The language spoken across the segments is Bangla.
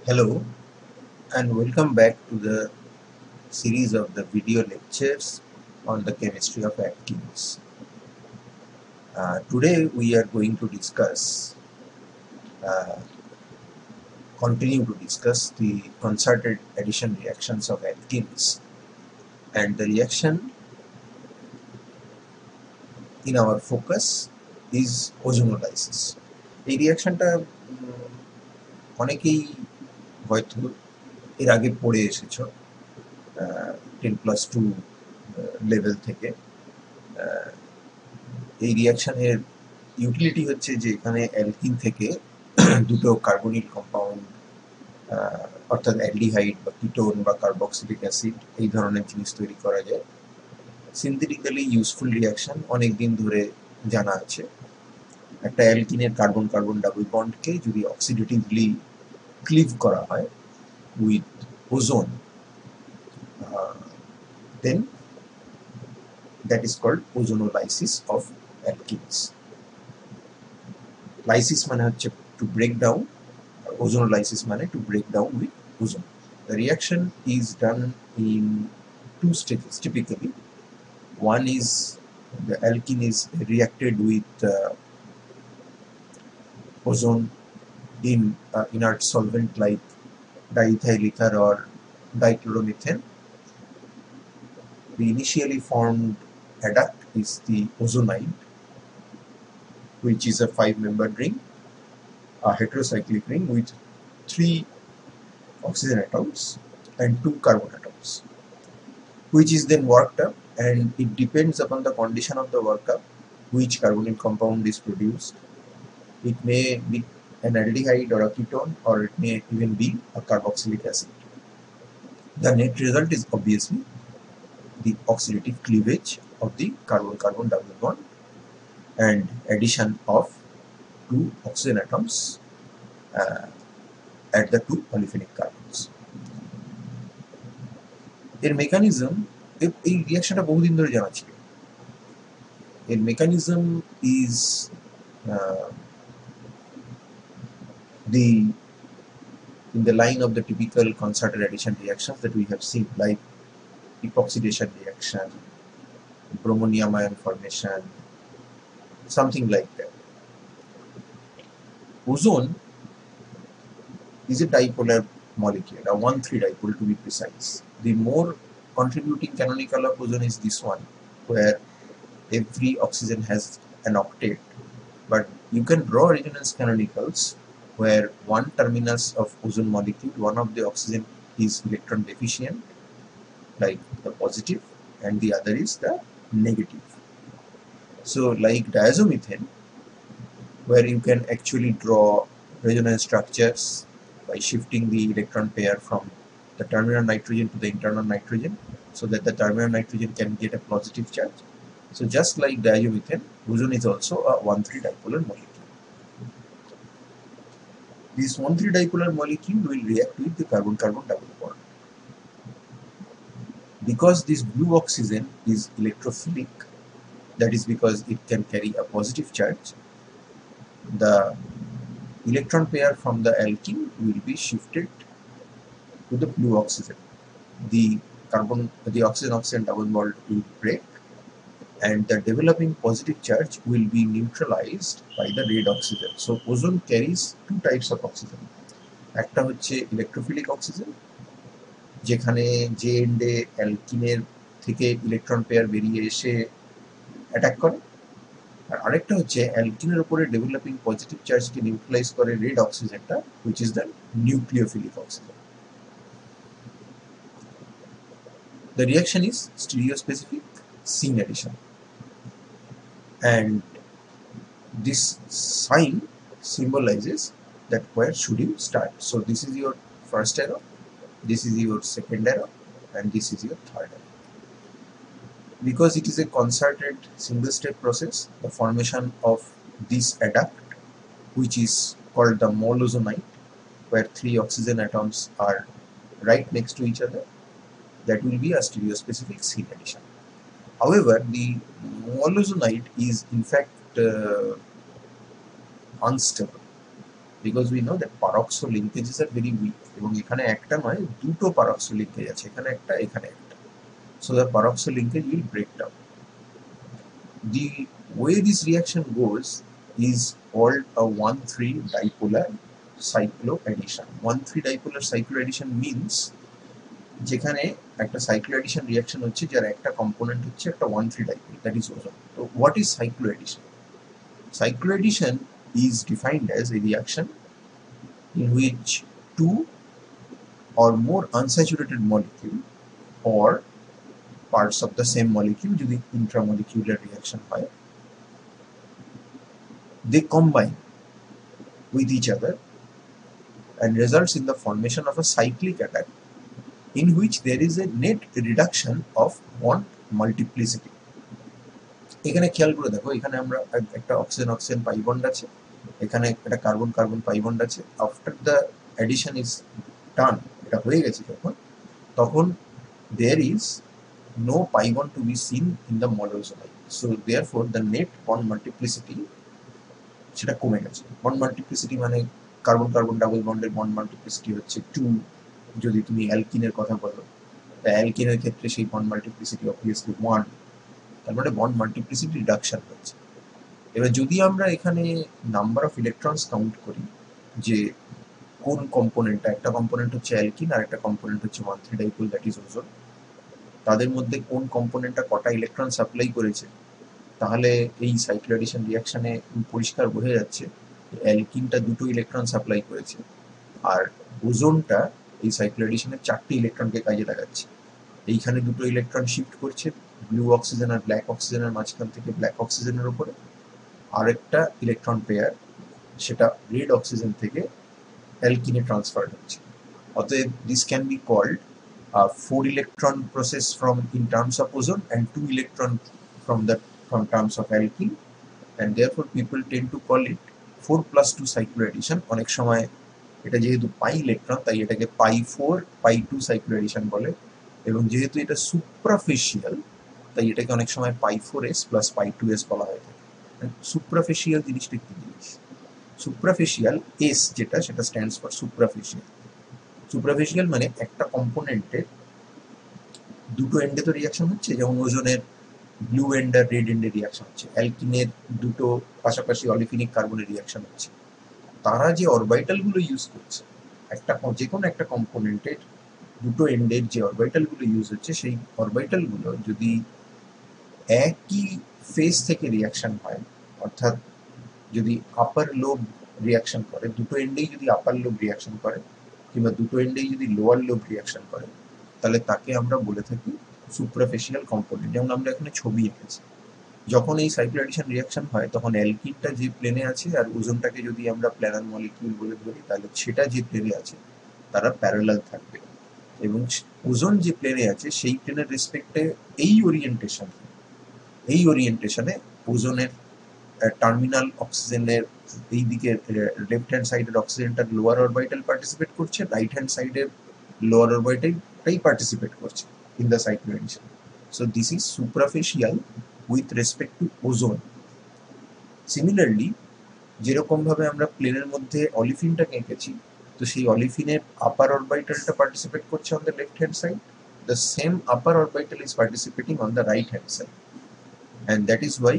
Hello and welcome back to the series of the video lectures on the chemistry of alkenes. Today we are going to uh, continue to discuss the concerted addition reactions of alkenes, and the reaction in our focus is ozonolysis. এই রিয়াকশনটা অনেকেই হয়তো এর আগে পড়ে এসেছো 10+2 লেভেল থেকে। এই রিয়াকশনের ইউটিলিটি হচ্ছে যে এখানে অ্যালকিন থেকে দুটো কার্বনিল কম্পাউন্ড অর্থাৎ অ্যালডিহাইড বা কিটোন বা কার্বক্সিলিক অ্যাসিড এই ধরনের জিনিস তৈরি করা যায়। সিনথেটিক্যালি ইউজফুল রিয়াকশন অনেক দিন ধরে জানা আছে। একটা অ্যালকিনের কার্বন কার্বন ডাবল বন্ডকে যদি অক্সিডেটিভলি ক্লিভ করা হয় with ozone, then that is called ozonolysis of alkenes. Lysis মানে হচ্ছে to break down, ozonolysis মানে to break down with ozone. The reaction is done in two stages typically. One is the alkene is reacted with ozone in inert solvent like diethyl ether or dichloromethane. The initially formed adduct is the ozonide, which is a 5-membered ring, a heterocyclic ring with 3 oxygen atoms and 2 carbon atoms, which is then worked up, and it depends upon the condition of the workup which carbonyl compound is produced. It may be an aldehyde or a ketone, or it may even be a carboxylic acid. The net result is obviously the oxidative cleavage of the carbon-carbon double bond and addition of 2 oxygen atoms at the 2 polyphenic carbons. এর মেকানিজম, এই রিয়াকশনটা বহুদিন ধরে জানা ছিল। এর mechanism is in the line of the typical concerted addition reactions that we have seen, like epoxidation reaction, bromonium ion formation, something like that. Ozone is a dipolar molecule, a 1,3 dipole to be precise. The more contributing canonical of ozone is this one, where every oxygen has an octet, but you can draw resonance canonicals where one terminus of ozone molecule, one of the oxygen is electron deficient, like the positive, and the other is the negative. So like diazomethane, where you can actually draw resonance structures by shifting the electron pair from the terminal nitrogen to the internal nitrogen, so that the terminal nitrogen can get a positive charge. So just like diazomethane, ozone is also a 1,3 dipolar molecule. This 1,3 dipolar molecule will react with the carbon-carbon double bond. Because this blue oxygen is electrophilic, that is because it can carry a positive charge, the electron pair from the alkene will be shifted to the blue oxygen. The oxygen-oxygen double bond will break, and the developing positive charge will be neutralized by the red oxygen. So ozone carries 2 types of oxygen. একটা হচ্ছে ইলেকট্রোফিলিক অক্সিজেন, যেখানে যে এন্ডে অ্যালকিনের থেকে ইলেকট্রন পেয়ার বেরিয়ে এসে অ্যাটাক করে, আর আরেকটা হচ্ছে অ্যালকিনের উপরে ডেভেলপিং পজিটিভ চার্জকে নিউট্রালাইজ করে রেড অক্সিজেনটা, which is the nucleophilic oxygen. The reaction is stereospecific scene addition, and this sign symbolizes that where should you start. So this is your first arrow, this is your second arrow, and this is your third arrow. Because it is a concerted single step process, the formation of this adduct, which is called the molozonide, where 3 oxygen atoms are right next to each other, that will be a stereospecific scene addition. However, the molozonide is in fact unstable. because we know that peroxo linkages are very weak এবং এখানে একটা নয় দুটো peroxo linkage আছে, এখানে একটা এখানে একটা, so the peroxo linkage will break down. The way this reaction goes is called a 1,3 dipolar cycloaddition. 1,3 dipolar cycloaddition means যেখানে একটা cycloaddition reaction হচ্ছে যার একটা component হচ্ছে একটা 1,3 dipole, that is ozone. So what is cycloaddition? Cycloaddition is defined as a reaction in which two or more unsaturated molecule or parts of the same molecule যদি intramolecular reaction হয়, they combine with each other and results in the formation of a cyclic attack in which there is a net reduction of bond multiplicity. এখানে খেয়াল করে দেখো, এখানে আমরা একটা অক্সিজেন অক্সিজেন পাই বন্ড আছে, এখানে একটা কার্বন কার্বন পাই বন্ড আছে। After the addition is done, এটা হয়ে গেছে যখন, তখন there is no pi bond to be seen in the monozoite. So therefore the net bond multiplicity সেটা কমে গেছে। বন্ড মাল্টিপ্লিসিটি মানে কার্বন কার্বন ডাবল বন্ডের বন্ড মাল্টিপ্লিসিটি হচ্ছে 2, যদি তুমি অ্যালকিনের কথা বলো, অ্যালকিনের ক্ষেত্রে সেই বন্ড মাল্টিপ্লিসিটি অবভিয়াসলি 1, তার মানে বন্ড মাল্টিপ্লিসিটি রিডাকশন হচ্ছে। এবার যদি আমরা এখানে নাম্বার অফ ইলেকট্রনস কাউন্ট করি, যে কোন কম্পোনেন্টটা, একটা কম্পোনেন্ট হচ্ছে অ্যালকিন আর একটা কম্পোনেন্ট হচ্ছে 1,3 ডাইপোল দ্যাট ইজ ওজোন, তাদের মধ্যে কোন কম্পোনেন্টটা কটা ইলেকট্রন সাপ্লাই করেছে, তাহলে এই সাইক্লোঅ্যাডিশন রিয়াকশনে পরিষ্কার বোঝা যাচ্ছে অ্যালকিনটা 2টো ইলেকট্রন সাপ্লাই করেছে আর ওজোনটা এই সাইক্লোঅ্যাডিশনের 4টে ইলেকট্রনকে কাজে লাগাচ্ছে। এইখানে 2টো ইলেকট্রন শিফট করছে ব্লু অক্সিজেন আর ব্ল্যাক অক্সিজেনের মাঝখান থেকে ব্ল্যাক অক্সিজেনের উপরে, আরেকটা ইলেকট্রন পেয়ার সেটা রেড অক্সিজেন থেকে অ্যালকিনে ট্রান্সফার হচ্ছে। অতএব this can be called a 4 electron process from in terms of ozone and 2 electron from terms of alkene, and therefore people tend to call it 4+2 cycloaddition. অনেক সময় এটা যেহেতু পাই ইলেকট্রন তাই এটাকে পাই 4 পাই 2 cycloaddition বলে, এবং যেহেতু এটা সুপ্রাফেশিয়াল তাই এটাকে অনেক সময় পাই 4s প্লাস পাই 2s বলা হয়ে থাকে। সুপ্রাফেশিয়াল জিনিসটা কি জিনিস? সুপ্রাফেশিয়াল এস যেটা, সেটা স্ট্যান্ডস ফর সুপ্রাফেশিয়াল। সুপ্রাফেশিয়াল মানে একটা কম্পোনেন্টের দুটো এন্ডে তো রিয়াকশন হচ্ছে, যেমন ওজোনের ব্লু এন্ড আর রেড এন্ডে রিয়াকশন হচ্ছে, অ্যালকিনের দুটো পাশাপাশি অলিফিনিক কার্বনের রিয়াকশন হচ্ছে। তারা যে অরবিটালগুলো ইউজ করছে, একটা যে কোনো একটা কম্পোনেন্টের দুটো এন্ডের যে অরবিটালগুলো ইউজ হচ্ছে, সেই অরবিটালগুলো যদি একই ফেজ থেকে রিয়াকশন হয়, অর্থাৎ যদি আপার লোব রিয়াকশন করে, দুটো এন্ডেই যদি আপার লোব রিয়াকশন করে কিংবা দুটো এন্ডেই যদি লোয়ার লোব রিয়াকশন করে, তাহলে তাকে আমরা বলে থাকি সুপ্রাফেশিয়াল কম্পোনেন্ট। যেমন আমরা এখানে ছবি এঁকেছি, যখন এই সাইক্লোঅ্যাডিশন রিয়াকশন হয় তখন অ্যালকিনটা যে প্লেনে আছে আর ওজোনটাকে যদি আমরা প্ল্যানার মলিকিউল বলে ধরি, তাহলে সেটা যে প্লেনে আছে তারা প্যারালাল থাকবে, এবং ওজোন যে প্লেনে আছে সেই প্লেনের রেসপেক্টে এই ওরিয়েন্টেশনে ওজোনের টার্মিনাল অক্সিজেনের এই দিকে লেফট হ্যান্ড সাইডের অক্সিজেনটার লোয়ার অরবিটাল পার্টিসিপেট করছে, রাইট হ্যান্ড সাইডের লোয়ার অরবিটালটাই পার্টিসিপেট করছে in the cycloaddition. So this is suprafacial with respect to ozone. Similarly যেরকম ভাবে আমরা প্লেনের মধ্যে অলিফিনটাকে এঁকেছি, তো সেই অলিফিনের আপার অরবিটালটা পার্টিসিপেট করছে on the left hand side, the same upper orbital is participating on the right hand side, and that is why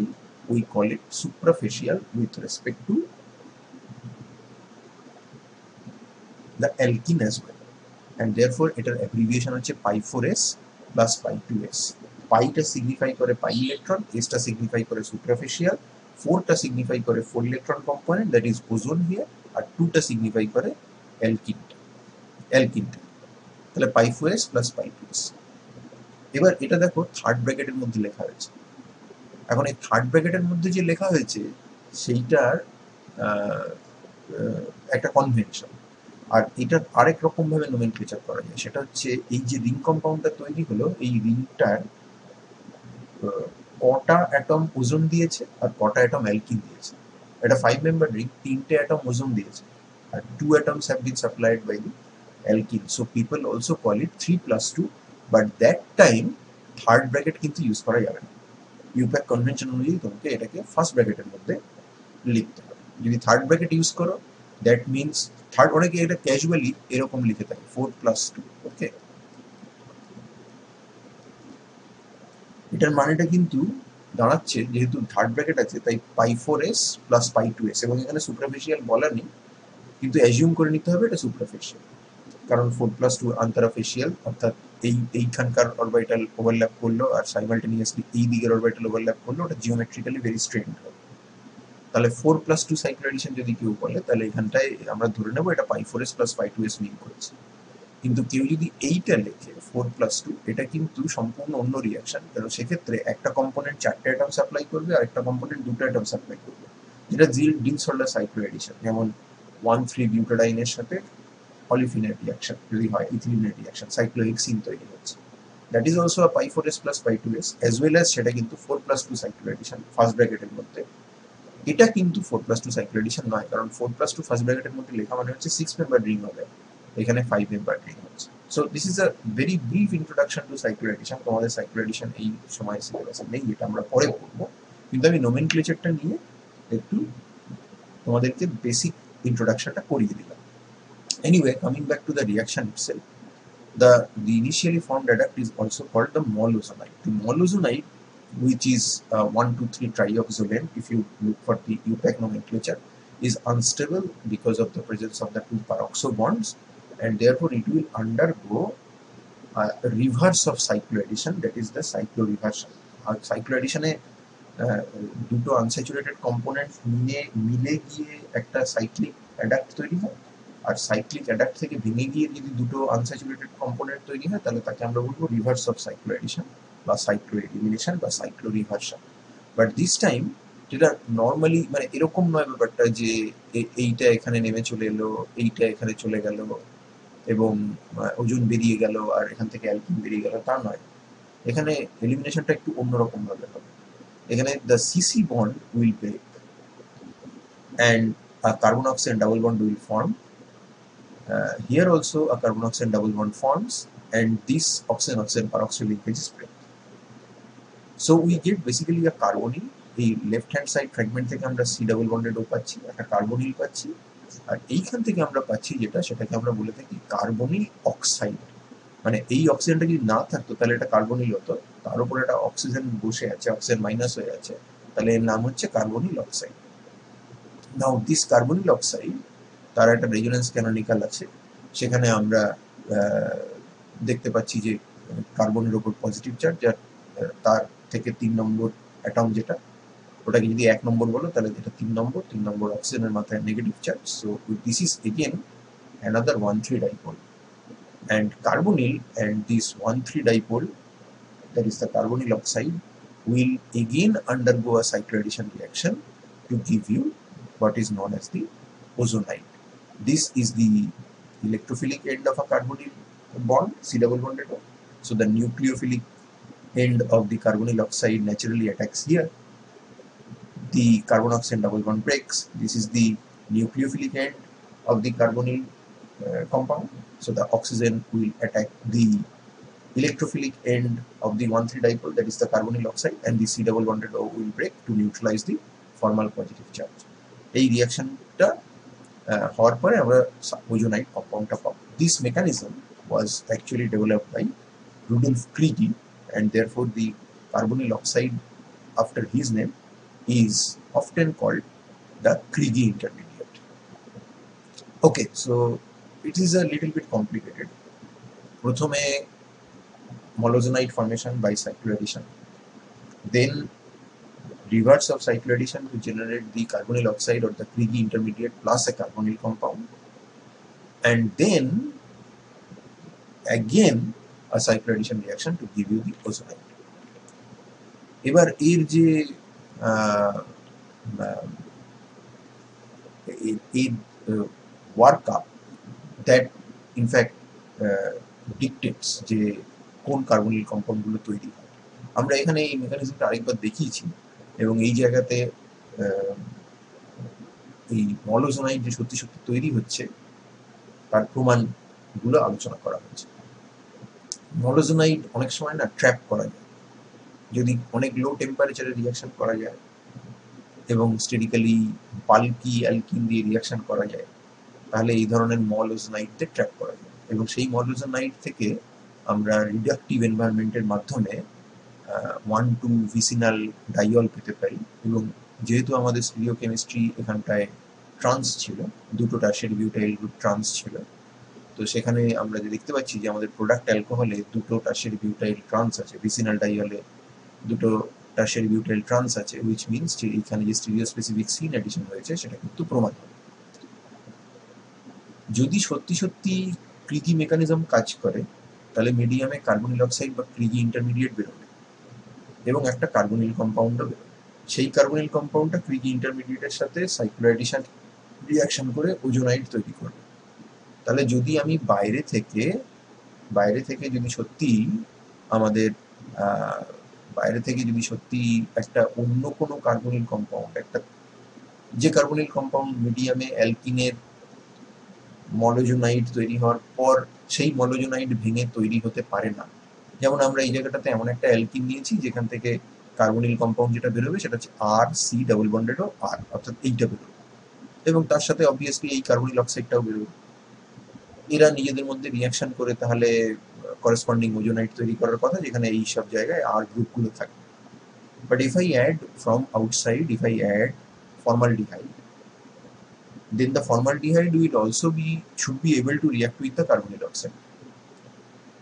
we call it suprafacial with respect to the alkene as well, and therefore এটার abbreviation হচ্ছে pi 4s plus pi 2s. pi টা signify করে pi electron, s টা signify করে superficial, 4 টা signify করে 4 electron component that is ozone here, আর 2 টা signify করে alkene, তাহলে pi 4s plus pi 2s। এবার এটা দেখো থার্ড ব্র্যাকেটের মধ্যে লেখা হয়েছে। এখন এই থার্ড ব্র্যাকেটের মধ্যে যে লেখা হয়েছে সেইটার একটা কনভেনশন, আর এটার আরেক রকম ভাবে নোমেনক্লেচার করা যায়। সেটা হচ্ছে এই যে রিং কম্পাউন্ডটা তৈরি হলো, এই রিংটার কটা অ্যাটম ওজোন দিয়েছে আর কটা অ্যাটম অ্যালকিন দিয়েছে। এটা 5 মেম্বার রিং, 3টে অ্যাটম ওজোন দিয়েছে আর 2 atoms have been supplied by the alkene. So people also call it 3+2, but that time third bracket কিন্তু ইউজ করা যাবে না। ইউপ্যাক কনভেনশন অনুযায়ী তোমাকে এটাকে ফার্স্ট ব্র্যাকেটের মধ্যে লিখতে হবে। যদি থার্ড ব্র্যাকেট ইউজ করো দ্যাট মিনস থার্ড, অনেকে এটা ক্যাজুয়ালি এরকম লিখে থাকে 4+2, ওকে। এটার মানেটা কিন্তু দাঁড়াচ্ছে, যেহেতু থার্ড ব্র্যাকেট আছে তাই π4s প্লাস π2s, এবং এখানে সুপ্রাফেশিয়াল বলা নেই, কিন্তু অ্যাজিউম করে নিতে হবে এটা সুপ্রাফেশিয়াল, কারণ 4+2 আন্তরাফেশিয়াল, অর্থাৎ এইখানকার অরবিটাল ওভারল্যাপ করলো আর সাইমালটেনিয়াসলি এই দিকের অরবিটাল ওভারল্যাপ করলো, ওটা জিওমেট্রিক্যালি ভেরি স্ট্রেইট হবে। তাহলে 4+2 সাইক্লো এডিশন যদি কেউ বলে, তাহলে এখানটায় আমরা ধরে নেবো এটা π4s প্লাস π2s মিন করছে। কিন্তু কেউ যদি এইটা লেখে 4+2, এটা কিন্তু সম্পূর্ণ অন্য রিয়াকশন, কারণ সেক্ষেত্রে একটা কম্পোনেন্ট 4টে অ্যাটম সাপ্লাই করবে আর একটা কম্পোনেন্ট 2টো অ্যাটম সাপ্লাই করবে, যেটা ডিলস-হোল্ডার সাইক্লো এডিশন, যেমন 1,3-বিউটাডাইনের সাথে অলিফিনের রিয়াকশন যদি হয়, ইথিলিনের রিয়াকশন, সাইক্লোহেক্সিন তৈরি হচ্ছে। That is also π4s plus π2s, as well as সেটা কিন্তু 4+2 সাইক্লো এডিশন ফার্স্ট ব্র্যাকেটের মধ্যে। এটা কিন্তু 4+2 সাইক্লো এডিশন নয়, কারণ 4+2 ফার্স্ট ব্র্যাকেটের মধ্যে লেখা মানে হচ্ছে 6 মেম্বার রিং হবে, এখানে 5 মেম্বার রিং হচ্ছে। So this is a very brief introduction to cycloaddition. তোমাদের সাইক্লো এডিশন এই সময় সিলেবাসে নেই, এটা আমরা পরে পড়বো, কিন্তু আমি নোমেনক্লেচারটা নিয়ে একটু তোমাদেরকে বেসিক ইন্ট্রোডাকশনটা করিয়ে দিলাম। Anyway, coming back to the reaction itself, the initially formed adduct is also called the molozonide. The molozonide, which is 1,2,3-trioxolane, if you look for the UPAC nomenclature, is unstable because of the presence of the 2 peroxo bonds, and therefore it will undergo a reverse of cycloaddition, that is the cycloreversion. Cycloaddition এ দুটো আনস্যাচুরেটেড কম্পোনেন্ট মিলে গিয়ে একটা সাইক্লিক অ্যাডাক্ট তৈরি হয়, আর সাইক্লিক অ্যাডাক্ট থেকে ভেঙে গিয়ে যদি দুটো আনস্যাচুরেটেড কম্পোনেন্ট তৈরি হয়, তাহলে তাকে আমরা বলবো রিভার্স অফ সাইক্লোএডিশন বা সাইক্লো এলিমিনেশন বা cyclo reversion. But this time যেটা নর্মালি মানে এরকম নয় ব্যাপারটা যে এইটা এখানে নেমে চলে এলো, এইটা এখানে চলে গেল এবং ওজন বেরিয়ে গেল আর এখান থেকে অ্যালকিন বেরিয়ে গেল, তা নয়। এখানে এলিমিনেশনটা একটু অন্যরকম ভাবে হবে। এখানে the CC bond will break and a carbon oxygen double bond will form. Here also a carbon oxygen double bond forms, and this oxygen peroxide linkage is break. So we get basically a carbonyl. এই লেফট হ্যান্ড সাইড ফ্র্যাগমেন্ট থেকে আমরা C ডাবল বন্ডেড ও পাচ্ছি, একটা কার্বনিল পাচ্ছি, আর এইখান থেকে আমরা পাচ্ছি যেটা, সেটাকে আমরা বলে থাকি কার্বনিল অক্সাইড। মানে এই অক্সিজেনটা যদি না থাকতো তাহলে এটা কার্বনিল হতো, তার উপর একটা অক্সিজেন বসে আছে, অক্সিজেন মাইনাস হয়ে আছে, তাহলে এর নাম হচ্ছে carbonyl oxide. Now this carbonyl oxide, তার একটা রেজোনেন্স ক্যানোনিক্যাল আছে, সেখানে আমরা দেখতে পাচ্ছি যে কার্বনের উপর পজিটিভ চার্জ, যার তার থেকে 3 নম্বর অ্যাটম যেটা, ওটাকে যদি 1 নম্বর বলো তাহলে এটা 3 নম্বর অক্সিজেনের মাথায় negative charge. So this is again another 1,3 dipole, and carbonyl and this 1,3 dipole, that is the carbonyl oxide, will again undergo a cycloaddition reaction to give you what is known as the ozonide. This is the electrophilic end of a carbonyl bond, C double bonded one. So the nucleophilic end of the carbonyl oxide naturally attacks here. The carbon oxygen double bond breaks. This is the nucleophilic end of the carbonyl compound. So the oxygen will attack the electrophilic end of the 1,3 dipole, that is the carbonyl oxide, and the C double bonded O will break to neutralize the formal positive charge. এই রিয়াকশনটা হওয়ার পরে আমরা ওজোনাইড কম্পাউন্ডটা পাবো। This mechanism was actually developed by Rudolf Criegee, and therefore the carbonyl oxide after his name is often called the Krigi intermediate. Okay, so it is a little bit complicated. প্রথমে molozonide formation by cycloaddition, then reverse of cycloaddition to generate the carbonyl oxide or the Krigi intermediate plus a carbonyl compound, and then again a cycloaddition reaction to give you the ozonide. এবার এর যে workup that in fact dictates যে কোন কার্বনিল কম্পাউন্ডগুলো তৈরি হয়, আমরা এখানে এই মেকানিজমটা আরেকবার দেখিয়েছি, এবং এই জায়গাতে এই মলোজোনাইড যে সত্যি সত্যি তৈরি হচ্ছে তার প্রমাণগুলো আলোচনা করা হচ্ছে। মলোজোনাইড অনেক সময় না ট্র্যাপ করা যায়, যদি অনেক লো টেম্পারেচারে রিয়াকশন করা যায় এবং স্টেডিক্যালি বাল্কি অ্যালকিন দিয়ে রিয়াকশন করা যায়, তাহলে এই ধরনের মল ওজোনাইটদের ট্র্যাক করা যায়, এবং সেই মল ওজোনাইট থেকে আমরা রিডাকটিভ এনভায়রনমেন্টের মাধ্যমে 1,2 ভিসিনাল ডাইঅল পেতে পারি। এবং যেহেতু আমাদের স্টিরিওকেমিস্ট্রি এখানটায় ট্রান্স ছিল, দুটো টারশিয়ারি বিউটাইল গ্রুপ ট্রান্স ছিল, তো সেখানে আমরা যে দেখতে পাচ্ছি যে আমাদের প্রোডাক্ট অ্যালকোহলে দুটো টারশিয়ারি বিউটাইল ট্রান্স আছে, ভিসিনাল ডাইঅলে দুটো টারশিয়ারি বিউটাইল ট্রান্স আছে, হুইচ মিনস যে এখানে যে স্টিরিও স্পেসিফিক সিন অ্যাডিশন হয়েছে সেটা কিন্তু প্রমাণ হবে। যদি সত্যি সত্যি ক্রিগি মেকানিজম কাজ করে, তাহলে মিডিয়ামে কার্বনিল অক্সাইড বা ক্রিগি ইন্টারমিডিয়েট বেরোবে এবং একটা কার্বনিল কম্পাউন্ডও বেরোবে। সেই কার্বনিল কম্পাউন্ডটা ক্রিগি ইন্টারমিডিয়েটের সাথে সাইক্লোঅ্যাডিশন রিয়াকশন করে ওজোনাইট তৈরি করবে। তাহলে যদি আমি বাইরে থেকে যদি সত্যি আমাদের বাইরে থেকে যদি সত্যি একটা অন্য কোনো কার্বনিল কম্পাউন্ড, একটা যে কার্বনিল কম্পাউন্ড মিডিয়ামে অ্যালকিনের মলোজোনাইট তৈরি হওয়ার পর সেই মলোজোনাইট ভেঙে তৈরি হতে পারে না, যেমন আমরা এই জায়গাটাতে এমন একটা অ্যালকিন নিয়েছি যেখান থেকে কার্বনিল কম্পাউন্ড যেটা বেরোবে সেটা হচ্ছে R-C ডাবল বন্ডেড ও R, অর্থাৎ এইটা বেরোবে, এবং তার সাথে অবভিয়াসলি এই কার্বনিল অক্সাইডটাও বেরোবে। এরা নিজেদের মধ্যে রিয়াকশন করে তাহলে করেসপন্ডিং ওজোনাইট তৈরি করার কথা, যেখানে এই সব জায়গায় R গ্রুপগুলো থাকে। But if I add from outside, if I add formaldehyde, then the formaldehyde will also should be able to react with the carbonyl oxide.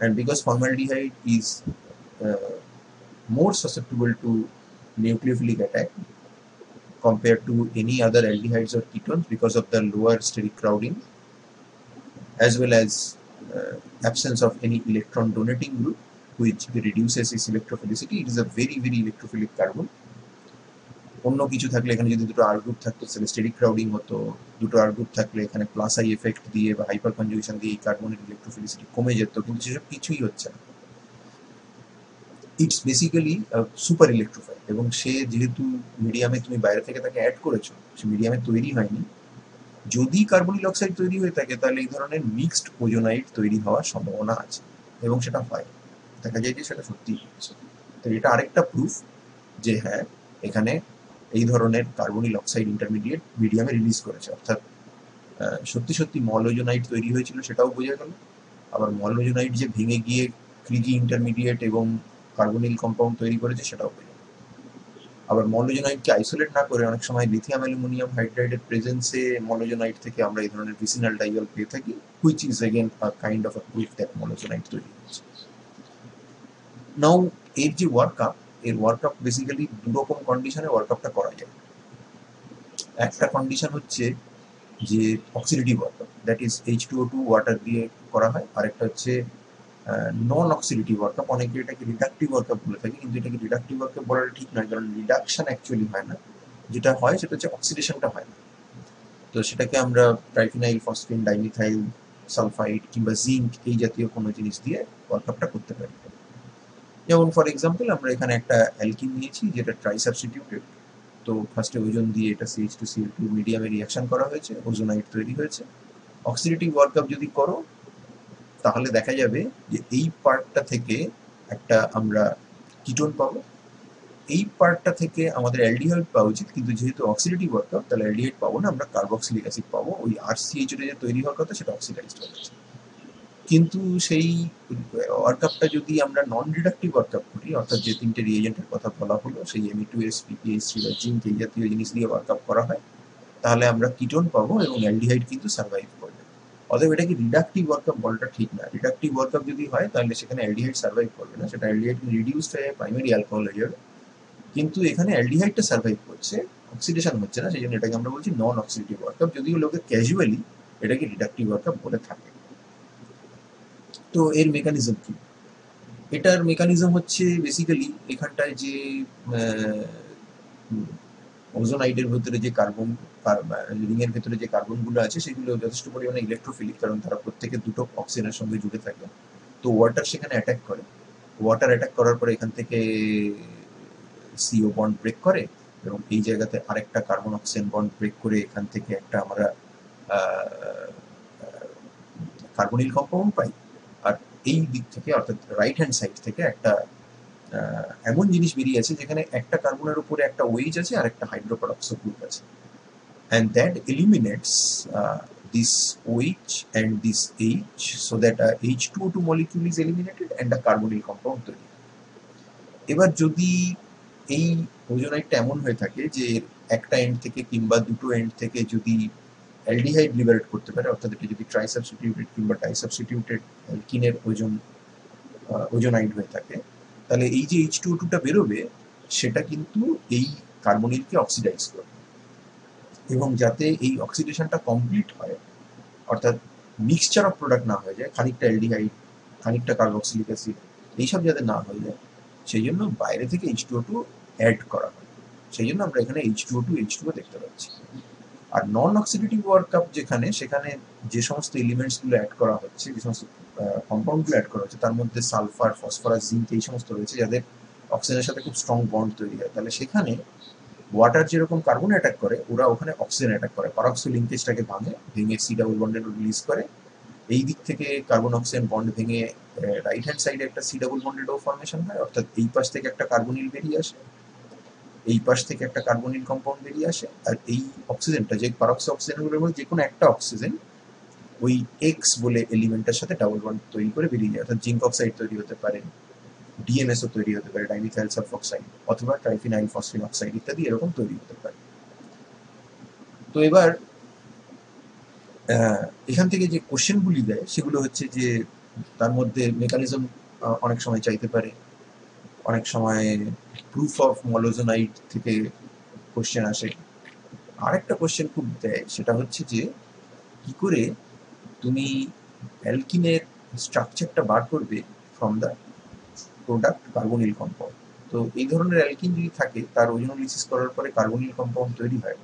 And because formaldehyde is more susceptible to nucleophilic attack compared to any other aldehydes or ketones because of the lower steric crowding as well as absence of any electron donating group which reduces its electrophilicity. It is a very electrophilic carbon. অন্য কিছু থাকলে এখানে যদি দুটো আর গ্রুপ থাকতো তাহলে স্টেরিক ক্রাউডিং হতো, দুটো আর গ্রুপ থাকলে এখানে প্লাস আই এফেক্ট দিয়ে বা হাইপার কনজুগেশন দিয়ে এই কার্বনের ইলেকট্রোফিলিসিটি কমে যেত, কিন্তু সেসব কিছুই হচ্ছে না। ইটস বেসিক্যালি সুপার ইলেকট্রোফাইল, এবং সে যেহেতু মিডিয়ামে তুমি বাইরে থেকে তাকে অ্যাড করেছো, সে মিডিয়ামে তৈরি হয়নি। যদি কার্বনিল অক্সাইড তৈরি হয়ে থাকে তাহলে এই ধরনের মিক্সড ওজোনাইট তৈরি হওয়ার সম্ভাবনা আছে, এবং সেটা হয়, দেখা যায় যে সেটা সত্যিই হচ্ছে। তো এটা আরেকটা প্রুফ যে হ্যাঁ, এখানে এই ধরনের কার্বনিল অক্সাইড ইন্টারমিডিয়েট মিডিয়ামে রিলিজ করেছে, অর্থাৎ সত্যি মলোজোনাইট তৈরি হয়েছিল সেটাও বোঝা গেল। আবার মলোজোনাইট যে ভেঙে গিয়ে ক্রিগি ইন্টারমিডিয়েট এবং কার্বনিল কম্পাউন্ড তৈরি করেছে সেটাও বোঝা গেল। আবার মলোজোনাইটকে আইসোলেট না করে অনেক সময় লিথিয়াম অ্যালুমিনিয়াম হাইড্রাইডের প্রেজেন্সে মলোজোনাইট থেকে আমরা এই ধরনের ভিসিনাল ডাইঅল পেয়ে থাকি, which is again a kind of a proof that molozonide তৈরি হচ্ছে। নাও এর যে ওয়ার্কআপ, এর ওয়ার্কআপ বেসিক্যালি দুরকম কন্ডিশনে ওয়ার্কআপটা করা যায়। একটা কন্ডিশন হচ্ছে যে oxidative workup, that is H2O2 water দিয়ে করা হয়। আরেকটা হচ্ছে নন অক্সিডেটিভ ওয়ার্কআপ, অনেকে এটাকে রিডাকটিভ ওয়ার্কআপ বলে থাকে, কিন্তু এটাকে রিডাকটিভ ওয়ার্কআপ বলাটা ঠিক নয়, কারণ রিডাকশন অ্যাকচুয়ালি হয় না, যেটা হয় সেটা হচ্ছে অক্সিডেশনটা হয় না। তো সেটাকে আমরা ট্রাইফিনাইল ফসফিন ডাইমিথাইল সালফাইড কিংবা জিঙ্ক এই জাতীয় কোনো জিনিস দিয়ে ওয়ার্কআপটা করতে পারি। যেমন ফর এক্সাম্পল আমরা এখানে একটা অ্যালকিন নিয়েছি যেটা ট্রাই সাবস্টিটিউটেড, তো ফার্স্টে ওজন দিয়ে এটা CH2Cl2 মিডিয়ামে রিয়াকশন করা হয়েছে, ওজোনাইট তৈরি হয়েছে। অক্সিডেটিভ ওয়ার্কআপ যদি করো তাহলে দেখা যাবে যে এই পার্টটা থেকে একটা আমরা কিটোন পাবো, এই পার্টটা থেকে আমাদের অ্যালডিহাইড পাওয়া উচিত, কিন্তু যেহেতু অক্সিডেটিভ ওয়ার্কআপ তাহলে অ্যালডিহাইড পাবো না, আমরা কার্বক্সিলিক অ্যাসিড পাবো। ওই RCH যে তৈরি হওয়ার কথা সেটা অক্সিডাইজড হয়ে গেছে। কিন্তু সেই ওয়ার্কআপটা যদি আমরা নন রিডাকটিভ ওয়ার্কআপ করি, অর্থাৎ যে তিনটে রিএজেন্টের কথা বলা হলো সেই Me2S, PPH3 বা জিঙ্ক এই জাতীয় জিনিস দিয়ে ওয়ার্কআপ করা হয়, তাহলে আমরা কিটোন পাবো এবং অ্যালডিহাইড কিন্তু সার্ভাইভ করবে। অতএব এটাকে রিডাকটিভ ওয়ার্কআপ বলাটা ঠিক না। রিডাকটিভ ওয়ার্কআপ যদি হয় তাহলে সেখানে অ্যালডিহাইড সার্ভাইভ করবে না, সেটা অ্যালডিহাইড রিডিউসড হয়ে প্রাইমারি অ্যালকোহল হয়ে যাবে। কিন্তু এখানে অ্যালডিহাইডটা সার্ভাইভ করছে, অক্সিডেশন হচ্ছে না, সেই জন্য এটাকে আমরা বলছি নন অক্সিডেটিভ ওয়ার্কআপ, যদিও লোকে ক্যাজুয়ালি এটাকে রিডাকটিভ ওয়ার্কআপ বলে থাকে। তো এর মেকানিজম কি? এটার মেকানিজম হচ্ছে বেসিক্যালি এখানটায় যে ওজোনাইডের ভেতরে যে কার্বন, রিংয়ের ভেতরে যে কার্বনগুলো আছে সেগুলো যথেষ্ট পরিমাণে ইলেকট্রোফিলিক, কারণ তারা প্রত্যেকে দুটো অক্সিজেনের সঙ্গে জুড়ে থাকে। তো ওয়াটার সেখানে অ্যাটাক করে, ওয়াটার অ্যাটাক করার পরে এখান থেকে CO বন্ড ব্রেক করে এবং এই জায়গাতে আরেকটা কার্বন অক্সিজেন বন্ড ব্রেক করে এখান থেকে একটা আমরা কার্বনিল কম্পাউন্ড পাই। আর এই দিক থেকে অর্থাৎ রাইট হ্যান্ড সাইড থেকে একটা এমন জিনিস বেরিয়ে আছে যেখানে একটা কার্বনের উপরে একটা ওয়েজ আছে আর একটা হাইড্রোপারঅক্সো গ্রুপ আছে, and that eliminates this OH and this H so that a H2O2 molecule is eliminated and a carbonyl compound তৈরি। এবার যদি এই ওজোনাইডটা এমন হয়ে থাকে যে একটা এন্ড থেকে কিংবা দুটো এন্ড থেকে যদি অ্যালডিহাইড লিবারেট করতে পারে, অর্থাৎ এটা যদি ট্রাইসাবস্টিটিউটেড কিংবা ডাইসাবস্টিটিউটেড অ্যালকিনের ওজোনাইড হয়ে থাকে, তাহলে এই যে H2O2টা বেরোবে সেটা কিন্তু এই কার্বনিলকে অক্সিডাইজ করবে। এবং যাতে এই অক্সিডেশনটা কমপ্লিট হয়, অর্থাৎ মিক্সচার অফ প্রোডাক্ট না হয়ে যায়, খানিকটা অ্যালডিহাইড খানিকটা কার্বক্সিলিক অ্যাসিড এইসব যাতে না হয়ে যায়, সেই জন্য বাইরে থেকে H2O2 অ্যাড করা হয়। সেই জন্য আমরা এখানে H2O2 H2O দেখতে পাচ্ছি। আর নন অক্সিডেটিভ ওয়ার্কআপ যেখানে, সেখানে যে সমস্ত এলিমেন্টসগুলো অ্যাড করা হচ্ছে, যে সমস্ত কম্পাউন্ডগুলো অ্যাড করা হচ্ছে, তার মধ্যে সালফার, ফসফরাস, জিঙ্ক এই সমস্ত রয়েছে যাদের অক্সিজেনের সাথে খুব স্ট্রং বন্ড তৈরি হয়। তাহলে সেখানে ওয়াটার যেরকম কার্বন অ্যাটাক করে, ওরা ওখানে অক্সিজেন অ্যাটাক করে, পারক্সো লিঙ্কেজটাকে ভেঙে সি ডাবল বন্ডেড রিলিজ করে। এই দিক থেকে কার্বন অক্সিজেন বন্ড ভেঙে রাইট হ্যান্ড সাইডে একটা সি ডাবল বন্ডেড ও ফর্মেশন হয়, অর্থাৎ এই পাশ থেকে একটা কার্বনিল বেরিয়ে আসে, এই পাশ থেকে একটা কার্বনিল কম্পাউন্ড বেরিয়ে আসে, আর এই অক্সিজেনটা, যে পারক্সো অক্সিজেনগুলোর মধ্যে যে কোনো একটা অক্সিজেন ওই এক্স বলে এলিমেন্টের সাথে ডাবল বন্ড তৈরি করে বেরিয়ে যায়, অর্থাৎ জিঙ্ক অক্সাইড তৈরি হতে পারে, ডিএমএসও তৈরি হতে পারে, ডাইমিথাইল সালফোক্সাইড, অথবা ট্রাইফিনাইল ফসফিন অক্সাইড ইত্যাদি এরকম তৈরি হতে পারে। তো এবার এখান থেকে যে কোশ্চেনগুলি দেয় সেগুলো হচ্ছে যে তার মধ্যে মেকানিজম অনেক সময় চাইতে পারে, অনেক সময় প্রুফ অফ মলোজোনাইড থেকে কোশ্চেন আসে। আরেকটা কোশ্চেন খুব দেয়, সেটা হচ্ছে যে কি করে তুমি অ্যালকিনের স্ট্রাকচারটা বার করবে from the product carbonyl compound. তো এই ধরনের অ্যালকিন যদি থাকে, তার ওজোনোলিসিস করার পরে কার্বনিল কম্পাউন্ড তৈরি হয়।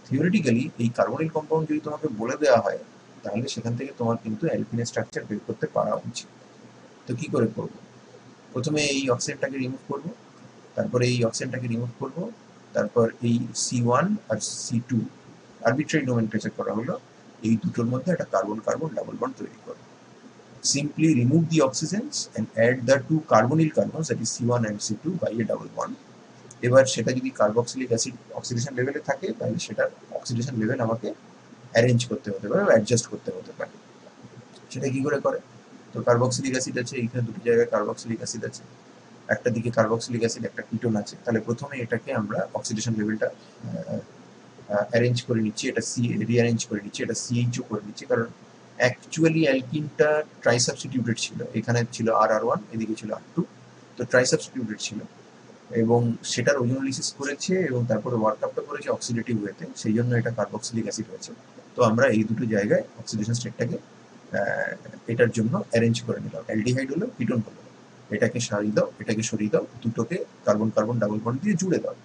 থিওরিটিক্যালি এই কার্বনিল কম্পাউন্ড যদি তোমাকে বলে দেওয়া হয়, তাহলে সেখান থেকে তোমার কিন্তু অ্যালকিনের স্ট্রাকচার বের করতে পারা উচিত। তো কি করে করব? প্রথমে এই অক্সিজেনটাকে রিমুভ করব, তারপরে এই অক্সিজেনটাকে রিমুভ করব, তারপর এই C1 আর C2 আরবিট্রারি নোমেনক্লেচার করা হলো, এই দুটোর মধ্যে একটা কার্বন কার্বন ডাবল বন্ড তৈরি করব। Simply remove the oxygens and add the two carbonyl carbons, that is C1 and C2 by a double bond. এবার সেটা যদি কার্বক্সিলিক অ্যাসিড অক্সিডেশন লেভেলে থাকে, তাহলে সেটার অক্সিডেশন লেভেল আমাকে অ্যারেঞ্জ করতে হতে পারে বা অ্যাডজাস্ট করতে হতে পারে। সেটা কি করে করে? তো কার্বক্সিলিক অ্যাসিড আছে, এইখানে দুটো জায়গায় কার্বক্সিলিক অ্যাসিড আছে, একটা দিকে কার্বক্সিলিক অ্যাসিড, একটা কিটোন আছে। তাহলে প্রথমে এটাকে আমরা অক্সিডেশন লেভেলটা অ্যারেঞ্জ করে নিচ্ছি, এটা রিঅ্যারেঞ্জ করে নিচ্ছি, এটা CHO করে নিচ্ছি, কারণ অ্যাকচুয়ালি অ্যালকিনটা ট্রাইসাবস্টিটিউটেড ছিল, এখানে ছিল RR1, এদিকে ছিল R2, তো ট্রাইসাবস্টিটিউটেড ছিল, এবং সেটার ওজোনোলিসিস করেছে এবং তারপরে ওয়ার্কআপটা করেছে অক্সিডেটিভ ওয়েতে, সেই জন্য এটা কার্বক্সিলিক অ্যাসিড হয়েছে। তো আমরা এই দুটো জায়গায় অক্সিডেশন স্টেটটাকে এটার জন্য অ্যারেঞ্জ করে নিলাম, অ্যালডিহাইড হলো, কিটোন হলো, এটাকে সরিয়ে দাও, এটাকে সরিয়ে দাও, দুটোকে কার্বন কার্বন ডাবল বন্ড দিয়ে জুড়ে দাও।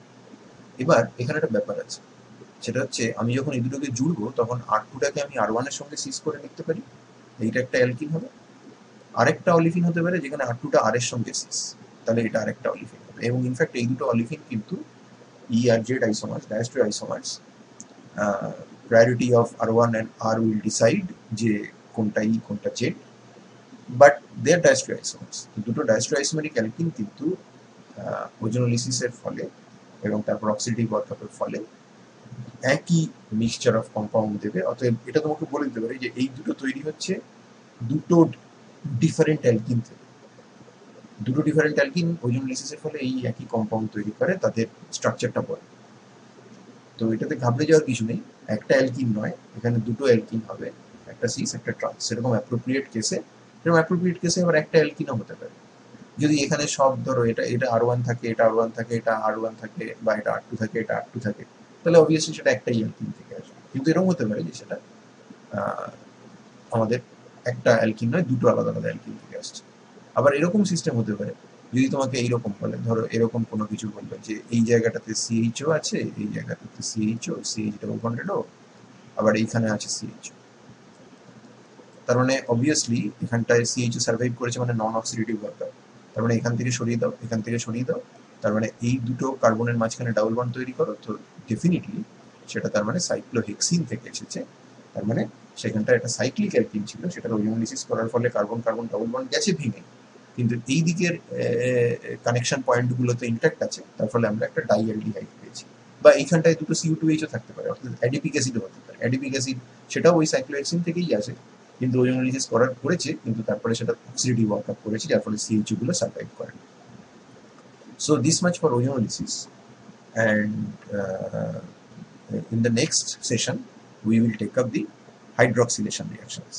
এবার এখানে একটা ব্যাপার আছে, সেটা হচ্ছে আমি যখন এই দুটোকে জুড়বো, তখন R2টাকে আমি R1 এর সঙ্গে সিজ করে লিখতে পারি, এইটা একটা অ্যালকিন হবে। আরেকটা অলিফিন হতে পারে যেখানে R2টা R এর সঙ্গে সিজ, তাহলে এটা আরেকটা অলিফিন হবে। এবং ইনফ্যাক্ট এই দুটো অলিফিন কিন্তু E আর Z isomers, diastereoisomers, priority of R1 and R will decide যে কোনটা E কোনটা Z, বাট দে আর ডায়াস্ট্রো আইসোমার্স। দুটো ডায়াস্ট্রো আইসোমারিক অ্যালকিন কিন্তু ওজোনোলিসিসের ফলে এবং তারপর অক্সিডেটিভ ওয়ার্কআপের ফলে একই মিক্সচার অফ কম্পাউন্ড দেবে। অতএব এটা তোমাকে বলে দিতে পারে যে এই দুটো তৈরি হচ্ছে দুটো ডিফারেন্ট অ্যালকিন থেকে। দুটো ডিফারেন্ট অ্যালকিন ওজোনোলিসিসের ফলে এই একই কম্পাউন্ড তৈরি করে, তাদের স্ট্রাকচারটা বলে। তো এটাতে ঘাবড়ে যাওয়ার কিছু নেই, একটা অ্যালকিন নয়, এখানে দুটো অ্যালকিন হবে, একটা সিস একটা ট্রান্স। সেরকম অ্যাপ্রোপ্রিয়েট কেসে, এরকম অ্যাপ্রোপ্রিয়েট কেসে আবার একটা অ্যালকিনও হতে পারে। যদি এখানে সব ধরো এটা এটা R1 থাকে, এটা R1 থাকে, এটা R1 থাকে, বা এটা R2 থাকে, এটা R2 থাকে, তাহলে অবভিয়াসলি সেটা একটাই অ্যালকিন থেকে আসবে। কিন্তু এরকম হতে পারে যে সেটা আমাদের একটা অ্যালকিন নয়, দুটো আলাদা আলাদা অ্যালকিন থেকে আসছে। আবার এরকম সিস্টেম হতে পারে, যদি তোমাকে এইরকম বলে, ধরো এরকম কোনো কিছু বলবে যে এই জায়গাটাতে CHO আছে, এই জায়গাটাতে CH ডাবল বন্ডেড ও, আবার এইখানে আছে CHO। তার মানে অবভিয়াসলি এখানটায় CHO সার্ভাইভ করেছে, মানে নন অক্সিডেটিভ ওয়ার্কআপ। তার মানে এখান থেকে সরিয়ে দাও, এখান থেকে সরিয়ে দাও, তার মানে এই দুটো কার্বনের মাঝখানে ডাবল বন্ড তৈরি করো, তো ডেফিনেটলি সেটা তার মানে সাইক্লোহেক্সিন থেকে এসেছে। তার মানে সেখানটা একটা সাইক্লিক অ্যালকিন ছিল, সেটার ওজোনোলিসিস করার ফলে কার্বন কার্বন ডাবল বন্ড গেছে ভেঙে, কিন্তু এই দিকের কানেকশন পয়েন্টগুলোতে ইন্ট্যাক্ট আছে, তার ফলে আমরা একটা ডাইঅ্যালডিহাইড পেয়েছি। বা এইখানটায় দুটো CO2H থাকতে পারে, অর্থাৎ অ্যাডিপিক অ্যাসিডও হতে পারে। অ্যাডিপিক অ্যাসিড সেটাও ওই সাইক্লোহেক্সিন থেকেই আসে, কিন্তু ওজোনোলাইসিস করেছে, কিন্তু তারপরে সেটা অক্সিডেটিভ ওয়ার্কআপ করেছে, যার ফলে সিএইচইউ গুলো সার্ভাইভ করে। So this much for ozonolysis, and in the next session we will take up the hydroxylation reactions.